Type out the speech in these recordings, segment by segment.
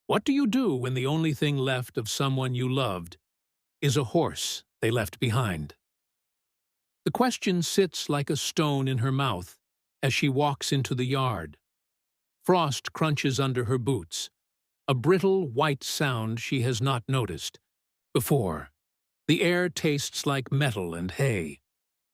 What do you do when the only thing left of someone you loved is a horse they left behind? The question sits like a stone in her mouth as she walks into the yard. Frost crunches under her boots, a brittle white sound she has not noticed before. The air tastes like metal and hay.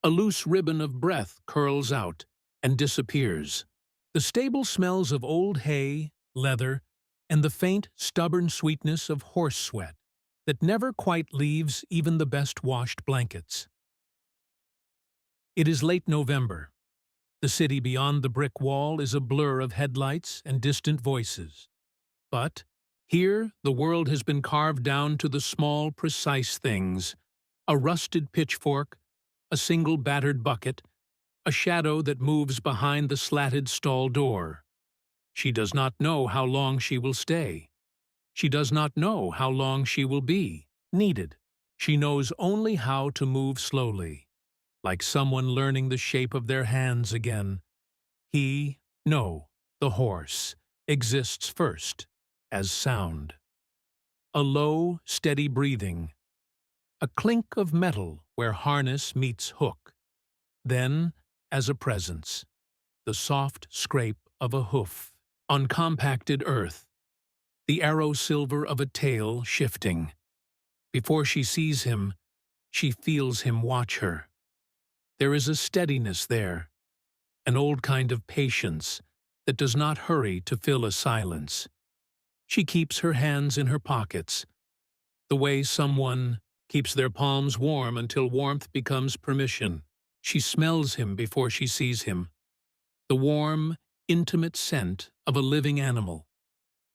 A loose ribbon of breath curls out and disappears. The stable smells of old hay, leather, and the faint, stubborn sweetness of horse sweat that never quite leaves even the best washed blankets. It is late November. The city beyond the brick wall is a blur of headlights and distant voices. But here the world has been carved down to the small, precise things: a rusted pitchfork, a single battered bucket, a shadow that moves behind the slatted stall door. She does not know how long she will stay. She does not know how long she will be needed. She knows only how to move slowly, like someone learning the shape of their hands again. The horse, exists first as sound. A low, steady breathing. A clink of metal where harness meets hook. Then, as a presence, the soft scrape of a hoof on compacted earth, the arrow silver of a tail shifting. Before she sees him, she feels him watch her. There is a steadiness there, an old kind of patience that does not hurry to fill a silence. She keeps her hands in her pockets, the way someone keeps their palms warm until warmth becomes permission. She smells him before she sees him. The warm, intimate scent of a living animal.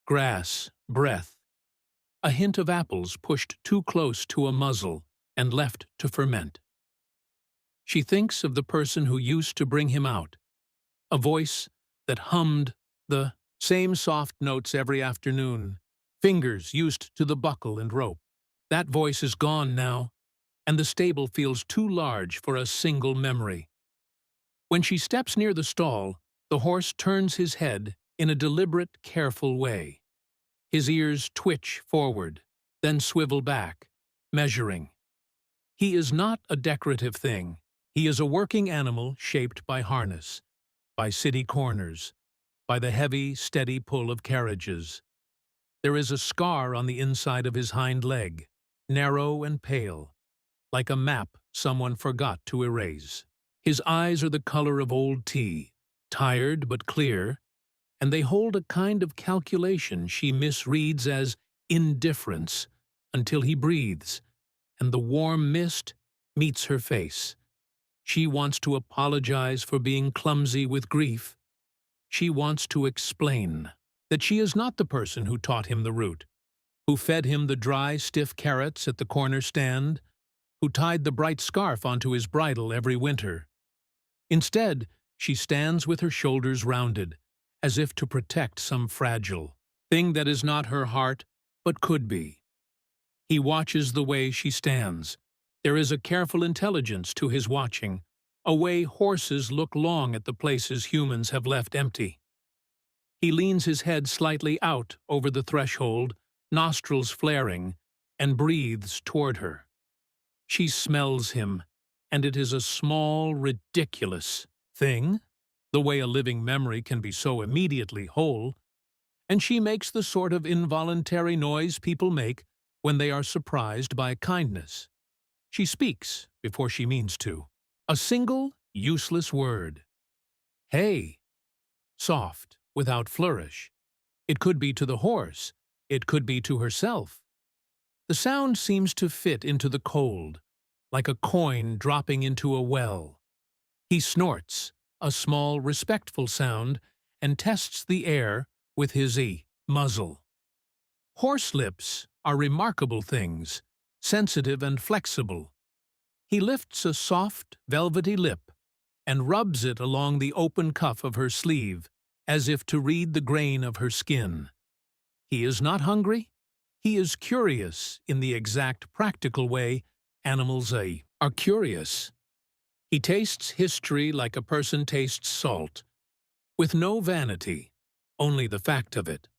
Grass, breath. A hint of apples pushed too close to a muzzle and left to ferment. She thinks of the person who used to bring him out. A voice that hummed the same soft notes every afternoon. Fingers used to the buckle and rope. That voice is gone now, and the stable feels too large for a single memory. When she steps near the stall, the horse turns his head in a deliberate, careful way. His ears twitch forward, then swivel back, measuring. He is not a decorative thing. He is a working animal shaped by harness, by city corners, by the heavy, steady pull of carriages. There is a scar on the inside of his hind leg, narrow and pale, like a map someone forgot to erase. His eyes are the color of old tea, tired but clear, and they hold a kind of calculation she misreads as indifference until he breathes, and the warm mist meets her face. She wants to apologize for being clumsy with grief. She wants to explain that she is not the person who taught him the route, who fed him the dry, stiff carrots at the corner stand, who tied the bright scarf onto his bridle every winter. Instead, she stands with her shoulders rounded, as if to protect some fragile thing that is not her heart, but could be. He watches the way she stands. There is a careful intelligence to his watching, a way horses look long at the places humans have left empty. He leans his head slightly out over the threshold, nostrils flaring, and breathes toward her. She smells him, and it is a small, ridiculous thing, the way a living memory can be so immediately whole, and she makes the sort of involuntary noise people make when they are surprised by kindness. She speaks before she means to. A single, useless word. Hey. Soft, without flourish. It could be to the horse. It could be to herself. The sound seems to fit into the cold, like a coin dropping into a well. He snorts, a small, respectful sound, and tests the air with his muzzle. Horse lips are remarkable things, sensitive and flexible. He lifts a soft, velvety lip and rubs it along the open cuff of her sleeve, as if to read the grain of her skin. He is not hungry. He is curious in the exact practical way animals are curious. He tastes history like a person tastes salt, with no vanity, only the fact of it.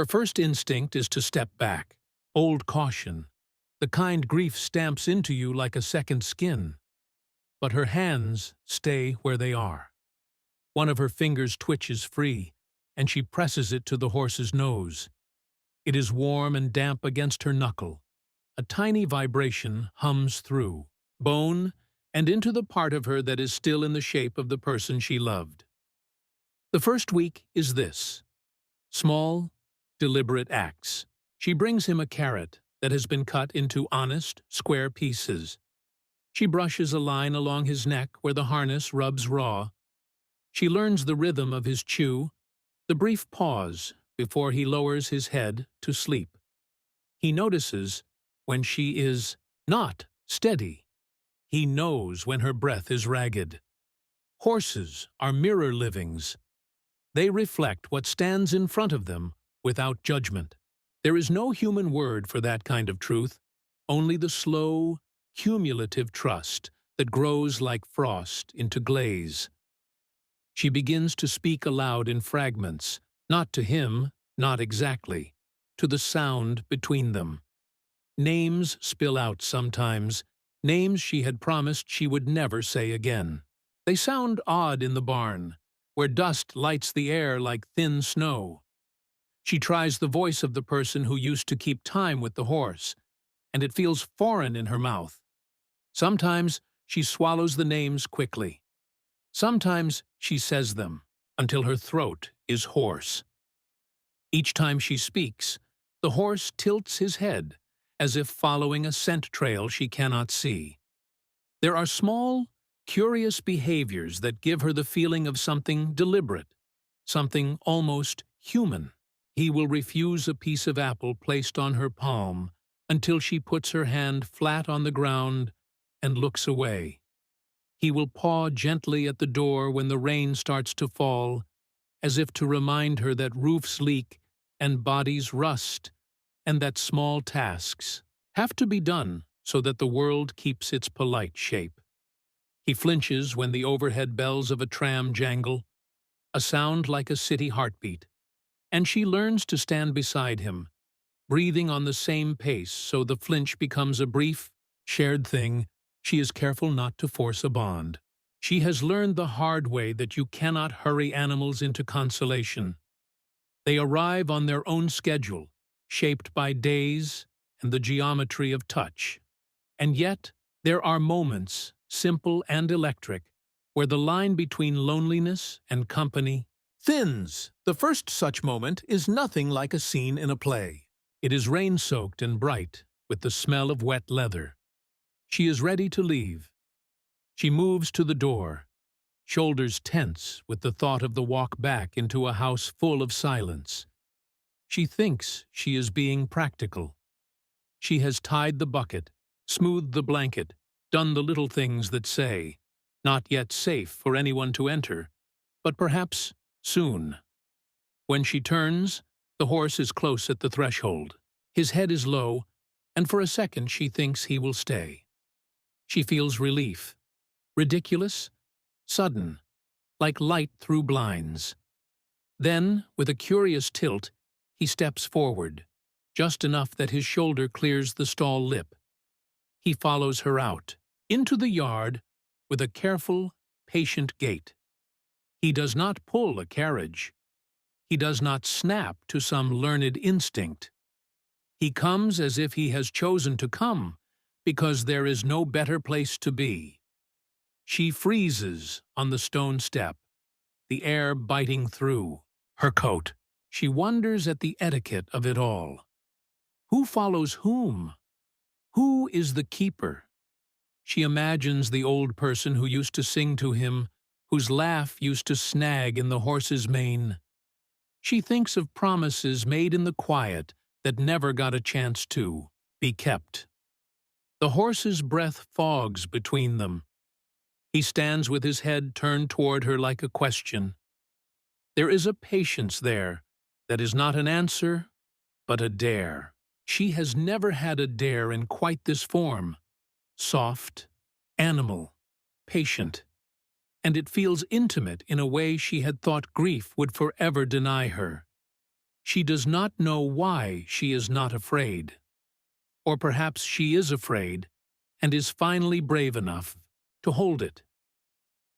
Her first instinct is to step back. Old caution, the kind grief stamps into you like a second skin. But her hands stay where they are. One of her fingers twitches free, and she presses it to the horse's nose. It is warm and damp against her knuckle. A tiny vibration hums through bone and into the part of her that is still in the shape of the person she loved. The first week is this. Small, deliberate acts. She brings him a carrot that has been cut into honest, square pieces. She brushes a line along his neck where the harness rubs raw. She learns the rhythm of his chew, the brief pause before he lowers his head to sleep. He notices when she is not steady. He knows when her breath is ragged. Horses are mirror livings. They reflect what stands in front of them without judgment. There is no human word for that kind of truth, only the slow, cumulative trust that grows like frost into glaze. She begins to speak aloud in fragments, not to him, not exactly, to the sound between them. Names spill out sometimes, names she had promised she would never say again. They sound odd in the barn, where dust lights the air like thin snow. She tries the voice of the person who used to keep time with the horse, and it feels foreign in her mouth. Sometimes she swallows the names quickly. Sometimes she says them until her throat is hoarse. Each time she speaks, the horse tilts his head, as if following a scent trail she cannot see. There are small, curious behaviors that give her the feeling of something deliberate, something almost human. He will refuse a piece of apple placed on her palm until she puts her hand flat on the ground and looks away. He will paw gently at the door when the rain starts to fall, as if to remind her that roofs leak and bodies rust, and that small tasks have to be done so that the world keeps its polite shape. He flinches when the overhead bells of a tram jangle, a sound like a city heartbeat, and she learns to stand beside him, breathing on the same pace so the flinch becomes a brief, shared thing. She is careful not to force a bond. She has learned the hard way that you cannot hurry animals into consolation. They arrive on their own schedule, shaped by days and the geometry of touch. And yet, there are moments, simple and electric, where the line between loneliness and company thins. The first such moment is nothing like a scene in a play. It is rain-soaked and bright, with the smell of wet leather. She is ready to leave. She moves to the door, shoulders tense with the thought of the walk back into a house full of silence. She thinks she is being practical. She has tied the bucket, smoothed the blanket, done the little things that say, not yet safe for anyone to enter, but perhaps soon. When she turns, the horse is close at the threshold. His head is low, and for a second she thinks he will stay. She feels relief. Ridiculous, sudden, like light through blinds. Then, with a curious tilt, he steps forward, just enough that his shoulder clears the stall lip. He follows her out, into the yard, with a careful, patient gait. He does not pull a carriage. He does not snap to some learned instinct. He comes as if he has chosen to come, because there is no better place to be. She freezes on the stone step, the air biting through her coat. She wonders at the etiquette of it all. Who follows whom? Who is the keeper? She imagines the old person who used to sing to him, whose laugh used to snag in the horse's mane. She thinks of promises made in the quiet that never got a chance to be kept. The horse's breath fogs between them. He stands with his head turned toward her like a question. There is a patience there that is not an answer, but a dare. She has never had a dare in quite this form. Soft, animal, patient. And it feels intimate in a way she had thought grief would forever deny her. She does not know why she is not afraid. Or perhaps she is afraid and is finally brave enough to hold it.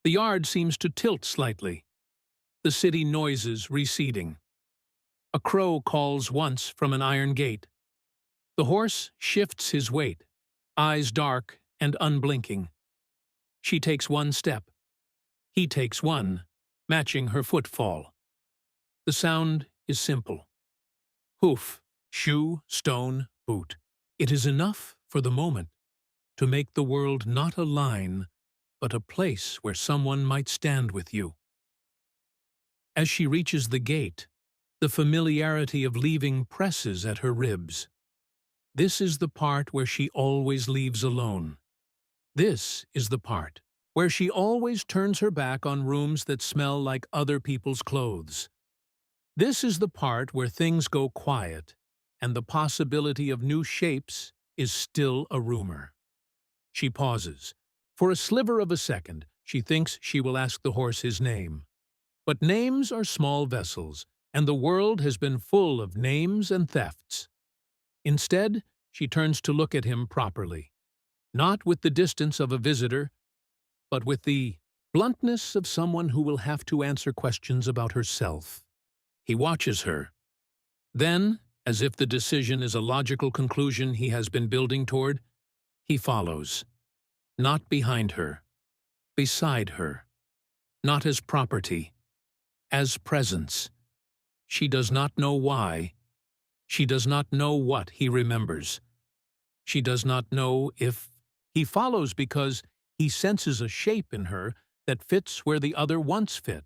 The yard seems to tilt slightly, the city noises receding. A crow calls once from an iron gate. The horse shifts his weight, eyes dark and unblinking. She takes one step. He takes one, matching her footfall. The sound is simple. Hoof, shoe, stone, boot. It is enough for the moment to make the world not a line, but a place where someone might stand with you. As she reaches the gate, the familiarity of leaving presses at her ribs. This is the part where she always leaves alone. This is the part where she always turns her back on rooms that smell like other people's clothes. This is the part where things go quiet, and the possibility of new shapes is still a rumor. She pauses. For a sliver of a second, she thinks she will ask the horse his name. But names are small vessels, and the world has been full of names and thefts. Instead, she turns to look at him properly, not with the distance of a visitor, but with the bluntness of someone who will have to answer questions about herself. He watches her. Then, as if the decision is a logical conclusion he has been building toward, he follows. Not behind her, beside her. Not as property, as presence. She does not know why. She does not know what he remembers. She does not know if he follows because he senses a shape in her that fits where the other once fit,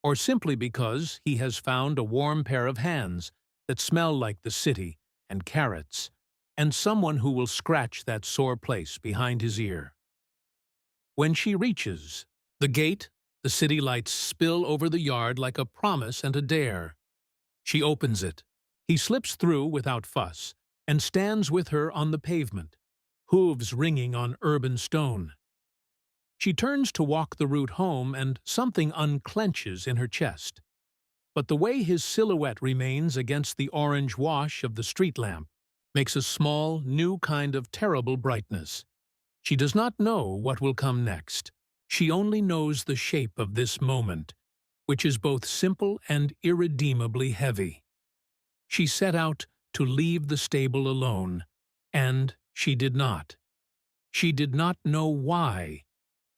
or simply because he has found a warm pair of hands that smell like the city and carrots, and someone who will scratch that sore place behind his ear. When she reaches the gate, the city lights spill over the yard like a promise and a dare. She opens it. He slips through without fuss and stands with her on the pavement, hooves ringing on urban stone. She turns to walk the route home and something unclenches in her chest. But the way his silhouette remains against the orange wash of the street lamp makes a small, new kind of terrible brightness. She does not know what will come next. She only knows the shape of this moment, which is both simple and irredeemably heavy. She set out to leave the stable alone, and she did not. She did not know why,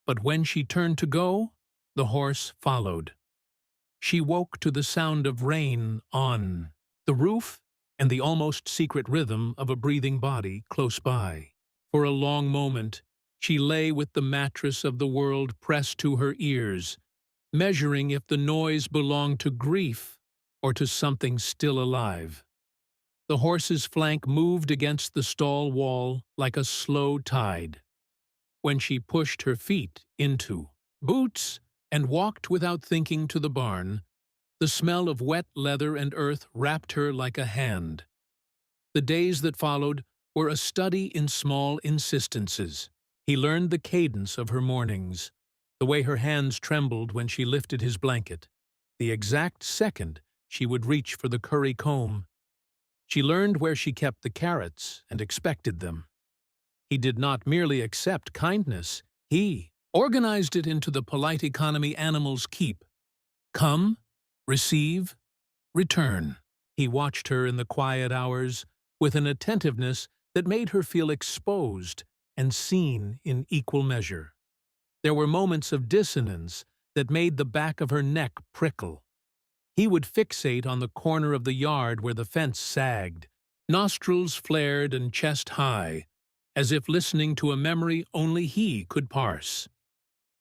but when she turned to go, the horse followed. She woke to the sound of rain on the roof and the almost secret rhythm of a breathing body close by. For a long moment, she lay with the mattress of the world pressed to her ears, measuring if the noise belonged to grief or to something still alive. The horse's flank moved against the stall wall like a slow tide. When she pushed her feet into boots and walked without thinking to the barn, the smell of wet leather and earth wrapped her like a hand. The days that followed were a study in small insistences. He learned the cadence of her mornings, the way her hands trembled when she lifted his blanket, the exact second she would reach for the curry comb. She learned where she kept the carrots and expected them. He did not merely accept kindness, he organized it into the polite economy animals keep. Come, receive, return. He watched her in the quiet hours with an attentiveness that made her feel exposed and seen in equal measure. There were moments of dissonance that made the back of her neck prickle. He would fixate on the corner of the yard where the fence sagged, nostrils flared and chest high, as if listening to a memory only he could parse.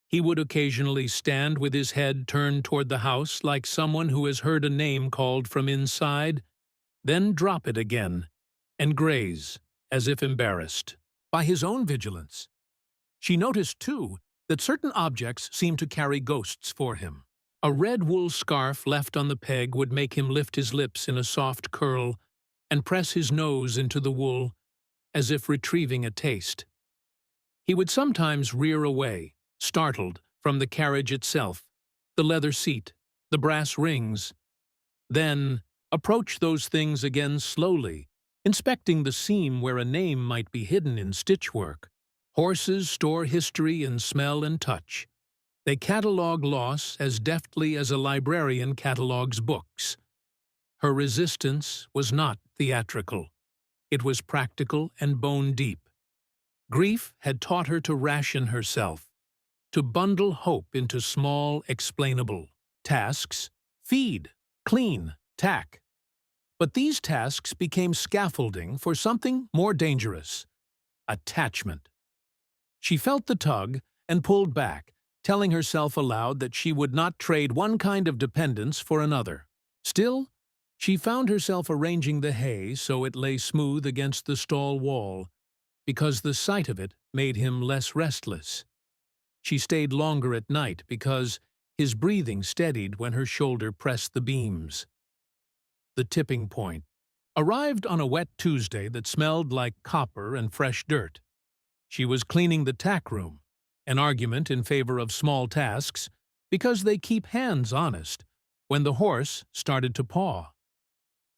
He would occasionally stand with his head turned toward the house like someone who has heard a name called from inside, then drop it again and graze, as if embarrassed by his own vigilance. She noticed, too, that certain objects seemed to carry ghosts for him. A red wool scarf left on the peg would make him lift his lips in a soft curl and press his nose into the wool, as if retrieving a taste. He would sometimes rear away, startled, from the carriage itself, the leather seat, the brass rings. Then, Approach those things again slowly, inspecting the seam where a name might be hidden in stitchwork. Horses store history in smell and touch. They catalog loss as deftly as a librarian catalogs books. Her resistance was not theatrical. It was practical and bone-deep. Grief had taught her to ration herself, to bundle hope into small, explainable tasks: feed, clean, tack. But these tasks became scaffolding for something more dangerous: attachment. She felt the tug and pulled back, telling herself aloud that she would not trade one kind of dependence for another. Still, she found herself arranging the hay so it lay smooth against the stall wall, because the sight of it made him less restless. She stayed longer at night because his breathing steadied when her shoulder pressed the beams. The tipping point arrived on a wet Tuesday that smelled like copper and fresh dirt. She was cleaning the tack room, an argument in favor of small tasks because they keep hands honest, when the horse started to paw.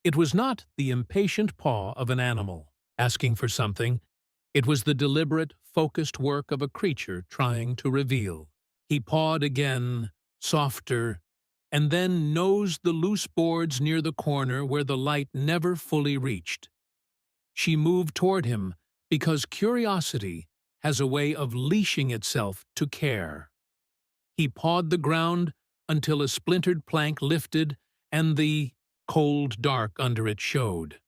It was not the impatient paw of an animal asking for something. It was the deliberate, focused work of a creature trying to reveal. He pawed again, softer, and then nosed the loose boards near the corner where the light never fully reached. She moved toward him because curiosity has a way of leashing itself to care. He pawed the ground until a splintered plank lifted and the cold dark under it showed.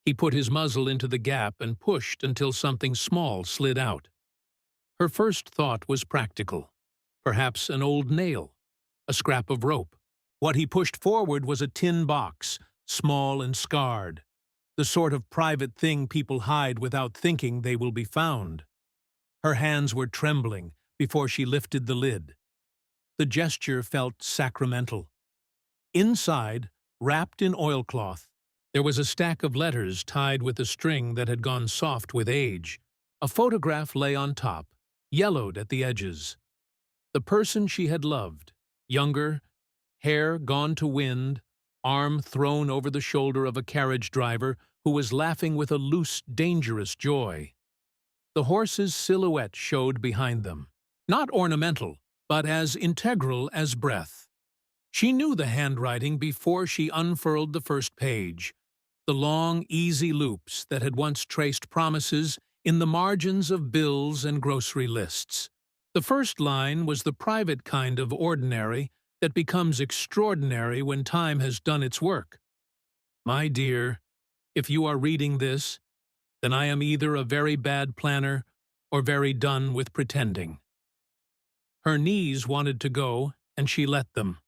He put his muzzle into the gap and pushed until something small slid out. Her first thought was practical. Perhaps an old nail, a scrap of rope. What he pushed forward was a tin box, small and scarred, the sort of private thing people hide without thinking they will be found. Her hands were trembling before she lifted the lid. The gesture felt sacramental. Inside, wrapped in oilcloth, there was a stack of letters tied with a string that had gone soft with age. A photograph lay on top, yellowed at the edges. The person she had loved, younger, hair gone to wind, arm thrown over the shoulder of a carriage driver who was laughing with a loose, dangerous joy. The horse's silhouette showed behind them, not ornamental, but as integral as breath. She knew the handwriting before she unfurled the first page, the long, easy loops that had once traced promises in the margins of bills and grocery lists. The first line was the private kind of ordinary that becomes extraordinary when time has done its work. My dear, if you are reading this, then I am either a very bad planner or very done with pretending. Her knees wanted to go, and she let them.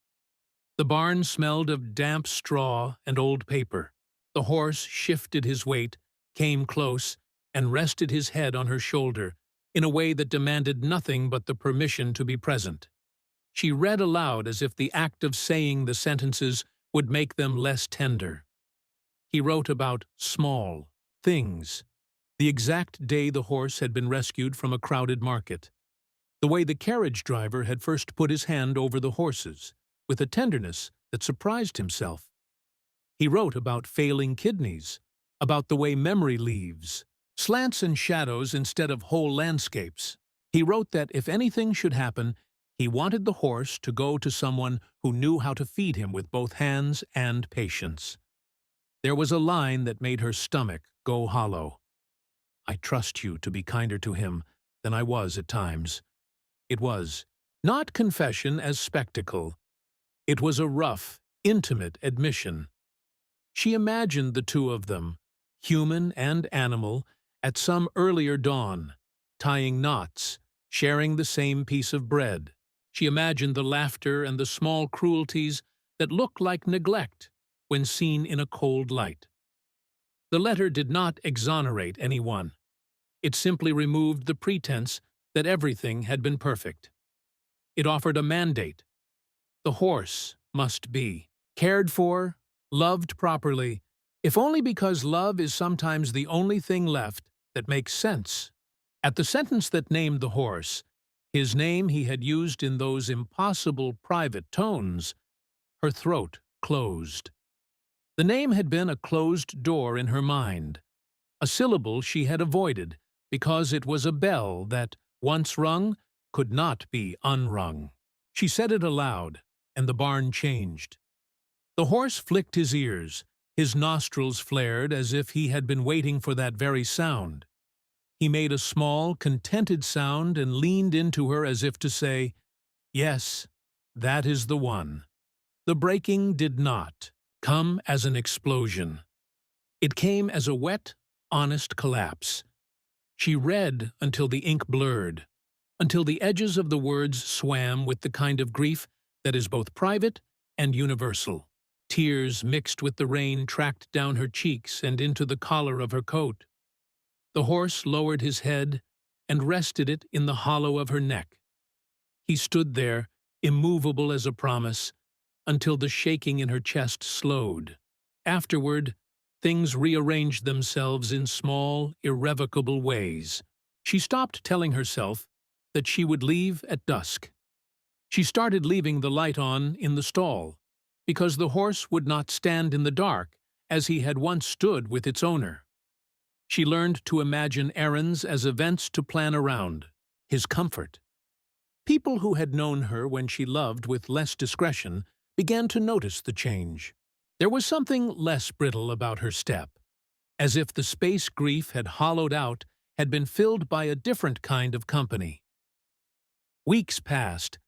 The barn smelled of damp straw and old paper. The horse shifted his weight, came close, and rested his head on her shoulder in a way that demanded nothing but the permission to be present. She read aloud as if the act of saying the sentences would make them less tender. He wrote about small things, the exact day the horse had been rescued from a crowded market, the way the carriage driver had first put his hand over the horses, with a tenderness that surprised himself. He wrote about failing kidneys, about the way memory leaves, slants and shadows instead of whole landscapes. He wrote that if anything should happen, he wanted the horse to go to someone who knew how to feed him with both hands and patience. There was a line that made her stomach go hollow. I trust you to be kinder to him than I was at times. It was not confession as spectacle. It was a rough, intimate admission. She imagined the two of them, human and animal, at some earlier dawn, tying knots, sharing the same piece of bread. She imagined the laughter and the small cruelties that look like neglect when seen in a cold light. The letter did not exonerate anyone. It simply removed the pretense that everything had been perfect. It offered a mandate. The horse must be cared for, loved properly, if only because love is sometimes the only thing left that makes sense. At the sentence that named the horse, his name he had used in those impossible private tones, her throat closed. The name had been a closed door in her mind, a syllable she had avoided because it was a bell that, once rung, could not be unrung. She said it aloud, and the barn changed. The horse flicked his ears, his nostrils flared as if he had been waiting for that very sound. He made a small, contented sound and leaned into her as if to say, "Yes, that is the one." The breaking did not come as an explosion. It came as a wet, honest collapse. She read until the ink blurred, until the edges of the words swam with the kind of grief that is both private and universal. Tears mixed with the rain tracked down her cheeks and into the collar of her coat. The horse lowered his head and rested it in the hollow of her neck. He stood there, immovable as a promise, until the shaking in her chest slowed. Afterward, things rearranged themselves in small, irrevocable ways. She stopped telling herself that she would leave at dusk. She started leaving the light on in the stall, because the horse would not stand in the dark as he had once stood with its owner. She learned to imagine errands as events to plan around, his comfort. People who had known her when she loved with less discretion began to notice the change. There was something less brittle about her step, as if the space grief had hollowed out had been filled by a different kind of company. Weeks passed,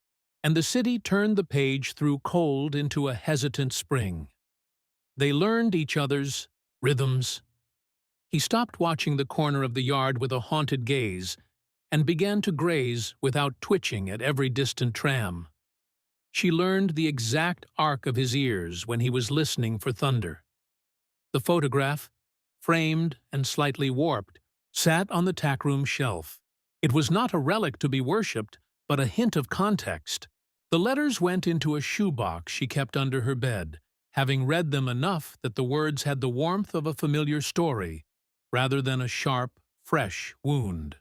and the city turned the page through cold into a hesitant spring. They learned each other's rhythms. He stopped watching the corner of the yard with a haunted gaze and began to graze without twitching at every distant tram. She learned the exact arc of his ears when he was listening for thunder. The photograph, framed and slightly warped, sat on the tackroom shelf. It was not a relic to be worshipped, but a hint of context. The letters went into a shoebox she kept under her bed, having read them enough that the words had the warmth of a familiar story, rather than a sharp, fresh wound.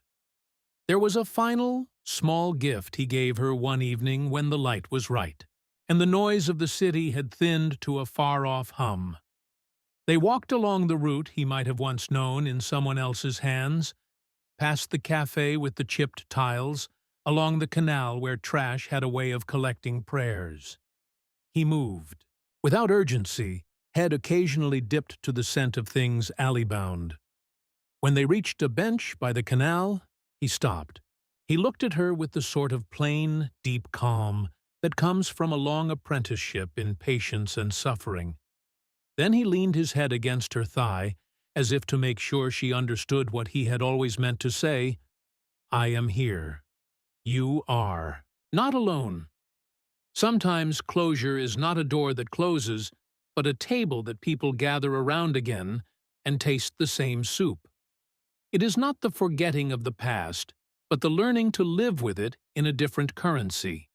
There was a final, small gift he gave her one evening when the light was right, and the noise of the city had thinned to a far-off hum. They walked along the route he might have once known in someone else's hands, past the cafe with the chipped tiles, along the canal where trash had a way of collecting prayers. He moved. Without urgency, head occasionally dipped to the scent of things alley-bound. When they reached a bench by the canal, he stopped. He looked at her with the sort of plain, deep calm that comes from a long apprenticeship in patience and suffering. Then he leaned his head against her thigh, as if to make sure she understood what he had always meant to say. "I am here. You are. Not alone." Sometimes closure is not a door that closes, but a table that people gather around again and taste the same soup. It is not the forgetting of the past, but the learning to live with it in a different currency.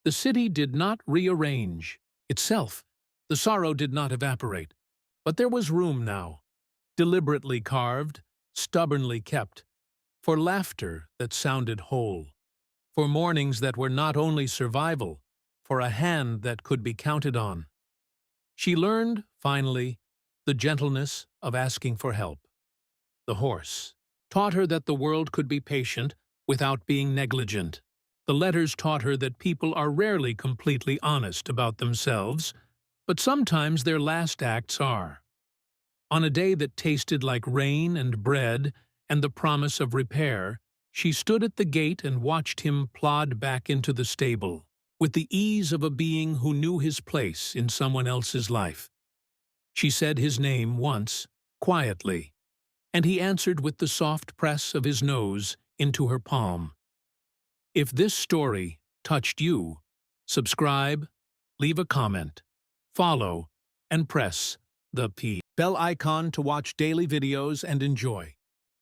The city did not rearrange itself. The sorrow did not evaporate. But there was room now, deliberately carved, stubbornly kept, for laughter that sounded whole, for mornings that were not only survival, for a hand that could be counted on. She learned, finally, the gentleness of asking for help. The horse taught her that the world could be patient without being negligent. The letters taught her that people are rarely completely honest about themselves, but sometimes their last acts are. On a day that tasted like rain and bread and the promise of repair, she stood at the gate and watched him plod back into the stable, with the ease of a being who knew his place in someone else's life. She said his name once, quietly, and he answered with the soft press of his nose into her palm. If this story touched you, subscribe, leave a comment, follow, and press the bell icon to watch daily videos and enjoy.